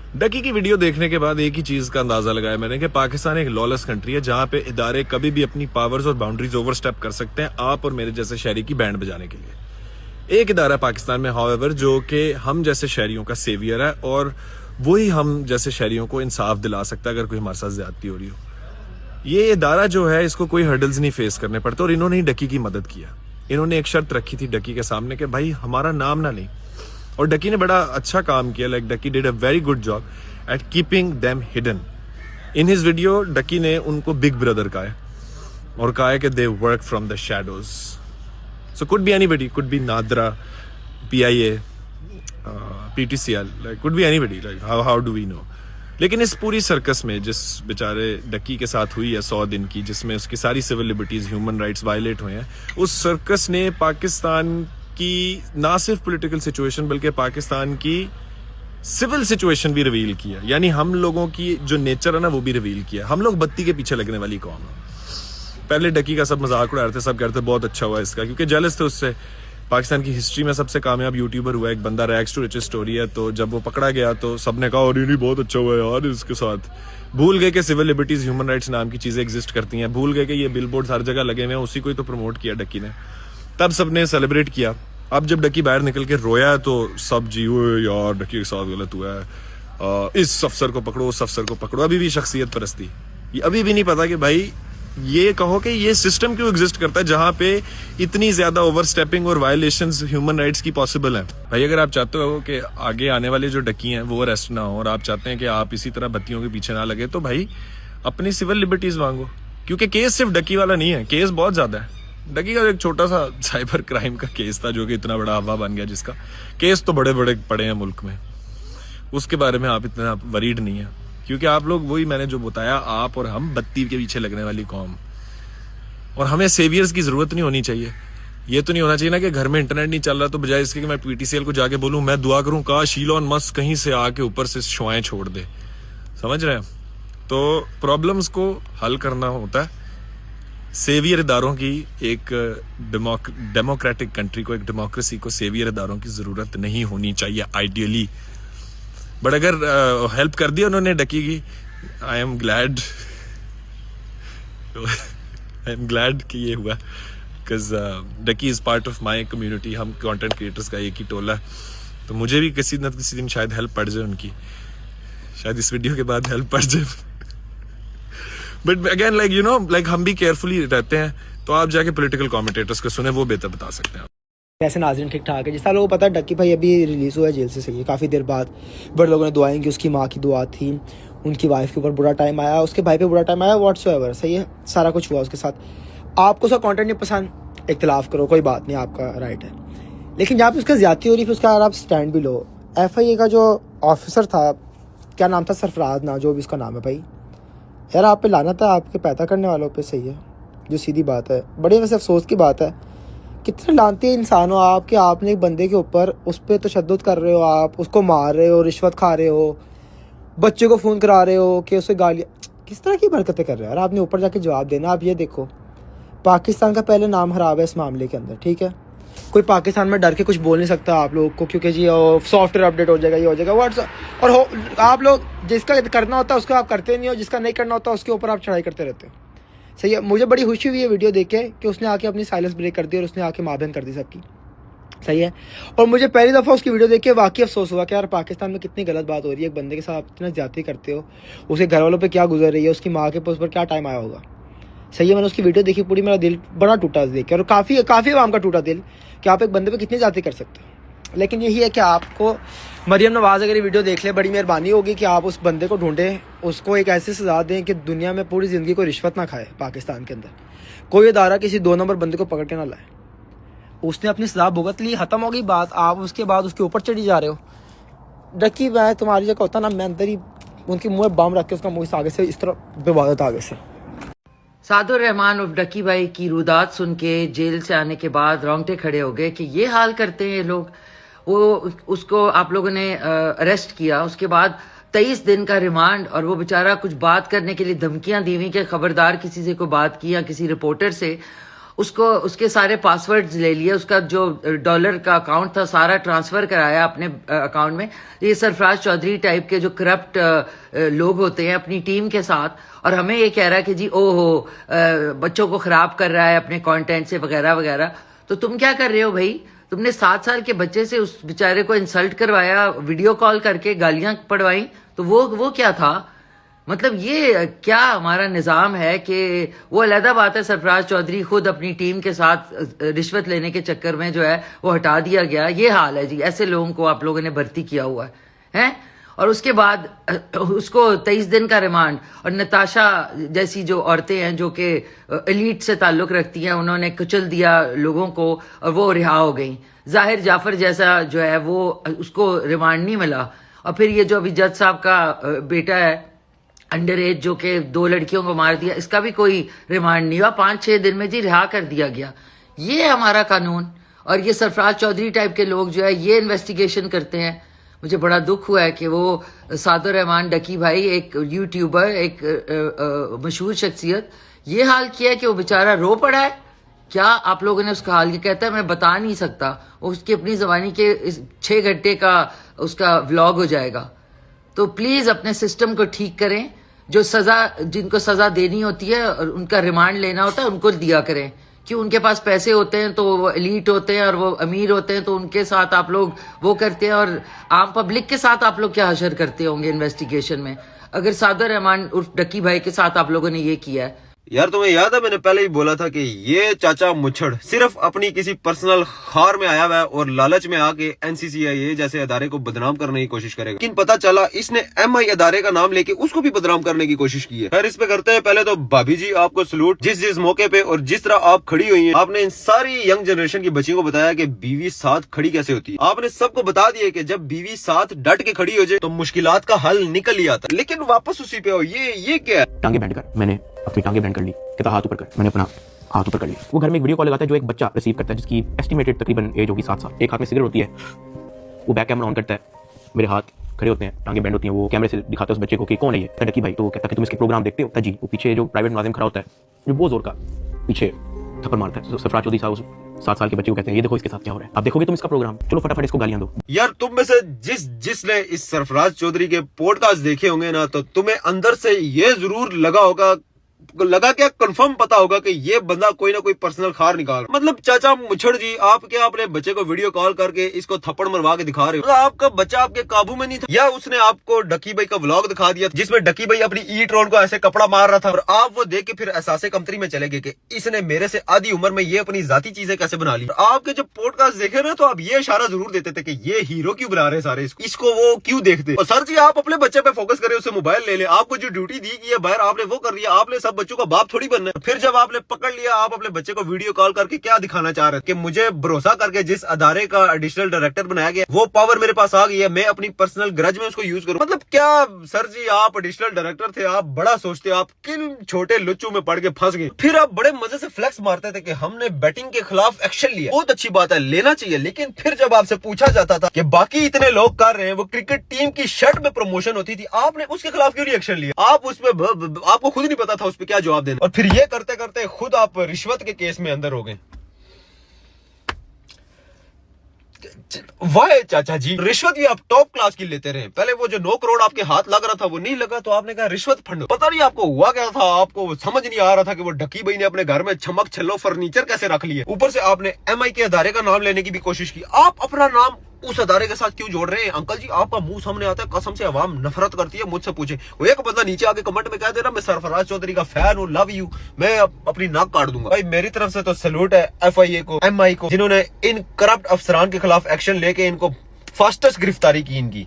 डकी की वीडियो देखने के बाद एक ही चीज का अंदाजा लगाया मैंने कि पाकिस्तान एक लॉलेस कंट्री है जहां पे इदारे कभी भी अपनी पावर्स और बाउंड्रीज ओवरस्टेप कर सकते हैं आप और मेरे जैसे शहरी की बैंड बजाने के लिए। एक इदारा पाकिस्तान में हाउएवर जो कि हम जैसे शहरियों का सेवियर है और वही हम जैसे शहरियों को इंसाफ दिला सकता है अगर कोई हमारे साथ ज्यादती हो रही हो। ये इदारा जो है इसको कोई हर्डल्स नहीं फेस करने पड़ते और इन्होंने ही डकी की मदद किया। इन्होंने एक शर्त रखी थी डकी के सामने कि भाई हमारा नाम ना लें, और डकी ने बड़ा अच्छा काम किया। Like Ducky did a very good job at keeping them hidden. In his video Ducky ने उनको बिग ब्रदर कहा है और कहा है कि they work from the shadows. So could be anybody, could be NADRA, PIA, PTCL, like could be anybody, like how do we know. लेकिन इस पूरी सर्कस में जिस बेचारे डकी के साथ हुई है 100 दिन की, जिसमें उसकी सारी civil liberties, human rights violate हुए हैं, उस सर्कस ने पाकिस्तान की ना सिर्फ पॉलिटिकल सिचुएशन बल्कि पाकिस्तान की सिविल सिचुएशन भी रिवील किया। यानी हम लोगों की जो नेचर है ना वो भी रिवील किया। हम लोग बत्ती के पीछे लगने वाली कौम है। पहले डकी का सब मजाक उड़ा रहे थे, सब कह रहे थे बहुत अच्छा हुआ इसका, क्योंकि जेलस थे उससे। पाकिस्तान की हिस्ट्री में सबसे कामयाब यूट्यूबर हुआ एक बंदा, रैग्स टू रिचेस स्टोरी है। तो जब वो पकड़ा गया तो सबने कहा अरे नहीं बहुत अच्छा हुआ यार इसके साथ। भूल गए कि सिविल लिबर्टीज, ह्यूमन राइट्स नाम की चीजें एग्जिस्ट करती हैं। भूल गए कि ये बिलबोर्ड हर जगह लगे हुए हैं, उसी को ही तो प्रमोट किया डकी ने। तब सबने सेलिब्रेट किया। अब जब डकी बाहर निकल के रोया तो सब जी ओए यार डकी के साथ गलत हुआ है, इस अफसर को पकड़ो, उस अफसर को पकड़ो। अभी भी शख्सियत परस्ती, ये अभी भी नहीं पता कि भाई ये कहो कि ये सिस्टम क्यों एग्जिस्ट करता है जहां पे इतनी ज्यादा ओवरस्टेपिंग और वायलेशंस ह्यूमन राइट्स की पॉसिबल है। भाई अगर आप चाहते हो कि आगे आने वाले जो डकी हैं वो अरेस्ट ना हो और आप चाहते हैं कि आप इसी तरह बत्तियों के पीछे ना लगे, तो भाई अपनी सिविल लिबर्टीज मांगो। क्योंकि केस सिर्फ डकी वाला नहीं है, केस बहुत ज्यादा है। डकी का एक छोटा सा साइबर क्राइम का केस था जो कि इतना बड़ा हवा बन गया, जिसका केस तो बड़े बड़े पड़े हैं मुल्क में। उसके बारे में आप इतना वरीड नहीं है, क्योंकि आप लोग वही मैंने जो बताया, आप और हम बत्ती के पीछे लगने वाली कौम। और हमें सेवियर्स की जरूरत नहीं होनी चाहिए। ये तो नहीं होना चाहिए ना कि घर में इंटरनेट नहीं चल रहा तो बजाय इसके कि मैं PTCL को जाके बोलूं मैं दुआ करूं काश इलॉन मस्क कहीं से आके ऊपर से शुआएं छोड़ दे। समझ रहे हैं? तो प्रॉब्लम्स को हल करना होता है। सेवियर इदारों की, एक डेमोक्रेटिक कंट्री को, एक डेमोक्रेसी को सेवियर इदारों की जरूरत नहीं होनी चाहिए आइडियली। बट अगर हेल्प कर दी उन्होंने डकी की, आई एम ग्लैड कि ये हुआ, because Ducky is part of my community. हम कंटेंट क्रिएटर्स का एक ही टोला है, तो मुझे भी किसी न किसी दिन शायद हेल्प पड़ जाए उनकी, शायद इस वीडियो के बाद हेल्प पड़ जाए। But again like you know, like हम भी केयरफुली रहते हैं, तो आप जाके पॉलिटिकल कमेंटेटर्स को सुने, वो बेहतर बता सकते हैं। वैसे नाज़रीन ठीक ठाक है। जिस लोगों को पता है डकी भाई अभी रिलीज़ हुआ है जेल से, सही है, काफ़ी देर बाद। बड़े लोगों ने दुआएं की, उसकी माँ की दुआ थी, उनकी वाइफ के ऊपर बुरा टाइम आया, उसके भाई पे बुरा टाइम आया, व्हाट्सएवर, सही है, सारा कुछ हुआ उसके साथ। आपको उसका कंटेंट नहीं पसंद, इख्तिलाफ करो, कोई बात नहीं, आपका राइट है। लेकिन जहाँ पे उसका ज्यादती हो रही है उसका आप स्टैंड भी लो। FIA का जो ऑफिसर था, क्या नाम था, सरफराज ना, जो भी उसका नाम है भाई, यार आप पे लाना था, आपके पैदा करने वालों पे, सही है, जो सीधी बात है। बड़े वैसे अफसोस की बात है, कितने लानती इंसान हो आप कि आपने एक बंदे के ऊपर उस पर तशद्दुद कर रहे हो, आप उसको मार रहे हो, रिश्वत खा रहे हो, बच्चे को फ़ोन करा रहे हो कि उसे गालियाँ, किस तरह की हरकतें कर रहे हो यार। आपने ऊपर जाके जवाब देना। आप ये देखो, पाकिस्तान का पहले नाम खराब है इस मामले के अंदर, ठीक है। कोई पाकिस्तान में डर के कुछ बोल नहीं सकता आप लोगों को, क्योंकि जी सॉफ्टवेयर अपडेट हो जाएगा, ये हो जाएगा, व्हाट्सएप, और आप लोग जिसका करना होता है उसको आप करते नहीं हो, जिसका नहीं करना होता उसके ऊपर आप चढ़ाई करते रहते हो, सही है। मुझे बड़ी खुशी हुई है वीडियो देख के कि उसने आके अपनी साइलेंस ब्रेक कर दी और उसने आके माँ बहन कर दी सबकी, सही है। और मुझे पहली दफ़ा उसकी वीडियो देख के वाकई अफसोस हुआ कि यार पाकिस्तान में कितनी गलत बात हो रही है। एक बंदे के साथ आप इतना ज्यादती करते हो, उसके घर वालों पे क्या गुजर रही है, उसकी माँ के उस पर क्या टाइम आया होगा, सही है। मैंने उसकी वीडियो देखी पूरी, मेरा दिल बड़ा टूटा देख के, और काफ़ी आवाम का टूटा दिल कि आप एक बंदे पे कितनी ज्यादती कर सकते हो। लेकिन यही है कि आपको मरियम नवाज़ अगर ये वीडियो देख ले, बड़ी मेहरबानी होगी कि आप उस बंदे को ढूंढें, उसको एक ऐसी सज़ा दें कि दुनिया में पूरी ज़िंदगी कोई रिश्वत ना खाए। पाकिस्तान के अंदर कोई अदारा किसी 2 नंबर बंदे को पकड़ के ना लाए। उसने अपनी सज़ा भुगत ली, ख़त्म हो गई बात, आप उसके बाद उसके ऊपर चढ़ी जा रहे हो। डकी मैं तुम्हारी जगह होता ना, मैं अंदर ही उनके मुँह में बम रख के उसका मुँह आगे से इस तरह बेवादत आगे से। सादुर रहमान उर्फ डकी भाई की रुदात सुन के जेल से आने के बाद रोंगटे खड़े हो गए कि ये हाल करते हैं ये लोग। वो उसको आप लोगों ने अरेस्ट किया, उसके बाद 23 दिन का रिमांड, और वो बेचारा कुछ बात करने के लिए धमकियां दी हुई कि खबरदार किसी से कोई बात की या किसी रिपोर्टर से, उसको उसके सारे पासवर्ड्स ले लिए, उसका जो डॉलर का अकाउंट था सारा ट्रांसफर कराया अपने अकाउंट में। ये सरफराज चौधरी टाइप के जो करप्ट लोग होते हैं अपनी टीम के साथ, और हमें ये कह रहा है कि जी ओहो बच्चों को खराब कर रहा है अपने कंटेंट से वगैरह वगैरह। तो तुम क्या कर रहे हो भाई? तुमने 7 साल के बच्चे से उस बेचारे को इंसल्ट करवाया, वीडियो कॉल करके गालियां पड़वाई, तो वो क्या था? मतलब ये क्या हमारा निज़ाम है कि वो अलहदा बात है, सरफराज चौधरी खुद अपनी टीम के साथ रिश्वत लेने के चक्कर में जो है वो हटा दिया गया। ये हाल है जी, ऐसे लोगों को आप लोगों ने भर्ती किया हुआ है। और उसके बाद उसको 23 दिन का रिमांड, और नताशा जैसी जो औरतें हैं जो कि एलीट से ताल्लुक़ रखती हैं, उन्होंने कुचल दिया लोगों को और वो रिहा हो गई। जाहिर जाफर जैसा जो है वो उसको रिमांड नहीं मिला। और फिर ये जो अभी जज साहब का बेटा है अंडर एज जो कि 2 लड़कियों को मार दिया, इसका भी कोई रिमांड नहीं हुआ, 5-6 दिन में जी रिहा कर दिया गया। ये हमारा कानून। और ये सरफराज चौधरी टाइप के लोग जो है ये इन्वेस्टिगेशन करते हैं। मुझे बड़ा दुख हुआ है कि वो सादुर रहमान डकी भाई, एक यूट्यूबर, एक मशहूर शख्सियत, ये हाल किया है कि वो बेचारा रो पड़ा है। क्या आप लोगों ने उसका हाल? ये कहता है मैं बता नहीं सकता, उसकी अपनी ज़बानी के 6 घंटे का उसका व्लॉग हो जाएगा। तो प्लीज़ अपने सिस्टम को ठीक करें, जो सज़ा जिनको सज़ा देनी होती है और उनका रिमांड लेना होता है उनको दिया करें। क्यों? उनके पास पैसे होते हैं तो वो एलीट होते हैं और वो अमीर होते हैं, तो उनके साथ आप लोग वो करते हैं, और आम पब्लिक के साथ आप लोग क्या हशर करते होंगे इन्वेस्टिगेशन में? अगर सादुर रहमान उर्फ डक्की भाई के साथ आप लोगों ने ये किया है। यार तुम्हें याद है मैंने पहले ही बोला था कि ये चाचा मुच्छड़ सिर्फ अपनी किसी पर्सनल खार में आया हुआ है और लालच में आके NCCIA जैसे अदारे को बदनाम करने की कोशिश करेगा। लेकिन पता चला इसने MI अदारे का नाम लेके उसको भी बदनाम करने की कोशिश की है। खैर इस पे करते हैं। पहले तो भाभी जी आपको सलूट, जिस मौके पे और जिस तरह आप खड़ी हुई हैं। आपने इन सारी यंग जनरेशन की बच्चियों को बताया कि बीवी साथ खड़ी कैसे होती है। आपने सबको बता दिया कि जब बीवी साथ डट के खड़ी हो जाए तो मुश्किलात का हल निकल ही आता। लेकिन वापस उसी पे हो, ये क्या है? टांगे बैंड कर, मैंने अपनी टांगे बैंड कर ली। कहता हाथ ऊपर कर, मैंने अपना हाथ ऊपर कर लिया। वो घर में एक वीडियो कॉल लगाता है जो एक बच्चा रिसीव करता है जिसकी एस्टिमेटेड तकरीबन एज होगी 7 साल। एक हाथ में सिगरेट होती है, वो बैक कैमरा ऑन करता है, मेरे हाथ खड़े होते हैं, टांगे बैंड होती हैं, वो कैमरे से दिखाता है उस बच्चे को कि कौन है ये डक्की भाई। तो कहता है कि तुम इसके प्रोग्राम देखते हो? जी। वो पीछे जो प्राइवेट मुलाजिम खड़ा होता है जो बहुत जोर का पीछे थप्पड़ मारता है। सरफराज चौधरी साहब उस 7 साल के बच्चे को कहते हैं ये देखो इसके साथ क्या हो रहा है, आप देखोगे तुम इसका प्रोग्राम, चलो फटाफट इसको गालियां दो। यार तुम में से जिसने इस सरफराज चौधरी के पॉडकास्ट देखे होंगे ना, तो तुम्हें अंदर से ये जरूर लगा क्या कंफर्म पता होगा कि ये बंदा कोई ना कोई पर्सनल खार निकाल। मतलब चाचा मुच्छड़ जी, आप क्या अपने बच्चे को वीडियो कॉल करके इसको थप्पड़ मरवा के दिखा रहे हो? मतलब आपका बच्चा आपके काबू में नहीं था, या उसने आपको डक्की भाई का व्लॉग दिखा दिया जिसमें डक्की भाई अपनी ईट रोल को ऐसे कपड़ा मार रहा था और आप वो देख के फिर एहसासे कमतरी में चले गए कि इसने मेरे से आधी उम्र में ये अपनी जाती चीजें कैसे बना ली। आपके जब पॉडकास्ट देखे ना तो आप ये इशारा जरूर देते थे कि ये हीरो क्यों बना रहे सारे, इसको वो क्यों देखते। और सर जी आप अपने बच्चे पे फोकस करें, उसे मोबाइल ले ले। आपको जो ड्यूटी दी गई है बाहर आपने वो कर लिया। आपने सब बच्चों का बाप थोड़ी बनना है। फिर जब आपने पकड़ लिया, आप अपने बच्चे को वीडियो कॉल करके क्या दिखाना चाह रहे थे कि मुझे भरोसा करके जिस अदारे का एडिशनल डायरेक्टर बनाया गया वो पावर मेरे पास आ गई है, मैं अपनी पर्सनल ग्रज में उसको यूज करूं। मतलब क्या सर जी आप एडिशनल डायरेक्टर थे, आप बड़ा सोचते, आप किन छोटे लुच्चों में पड़ के फंस गए। फिर आप बड़े मजे से फ्लेक्स मारते थे कि हमने बैटिंग के खिलाफ एक्शन लिया। बहुत अच्छी बात है, लेना चाहिए। लेकिन फिर जब आपसे पूछा जाता था कि बाकी इतने लोग कर रहे हैं, वो क्रिकेट टीम की शर्ट में प्रमोशन होती थी, आपने उसके खिलाफ क्यों नहीं एक्शन लिया? आप उसमें आपको खुद नहीं पता था उस पर क्या जवाब देना। और फिर ये करते करते खुद आप रिश्वत के केस में अंदर हो गए। वाह चाचा जी, रिश्वत भी आप टॉप क्लास की लेते रहे। पहले वो जो 9 करोड़ आपके हाथ लग रहा था वो नहीं लगा तो आपने कहा रिश्वत फंड। पता नहीं आपको हुआ क्या था, आपको समझ नहीं आ रहा था कि वो डक्की भाई ने अपने घर में चमक छल्लो फर्नीचर कैसे रख लिए। ऊपर से आपने MI के अदारे का नाम लेने की भी कोशिश की। आप अपना नाम उस अदारे के साथ क्यों जोड़ रहे हैं? अंकल जी आपका मुंह सामने आता है, कसम से अवाम नफरत करती है। मुझसे पूछे, वो एक बंदा नीचे आके कमेंट में कह दे रहा मैं सरफराज चौधरी का फैन हूँ, लव यू, मैं अपनी नाक काट दूंगा। भाई मेरी तरफ से तो सैल्यूट है FIA को, MI को, जिन्होंने इन करप्ट अफसरान के खिलाफ एक्शन लेके इनको फास्टेस्ट गिरफ्तारी की इनकी।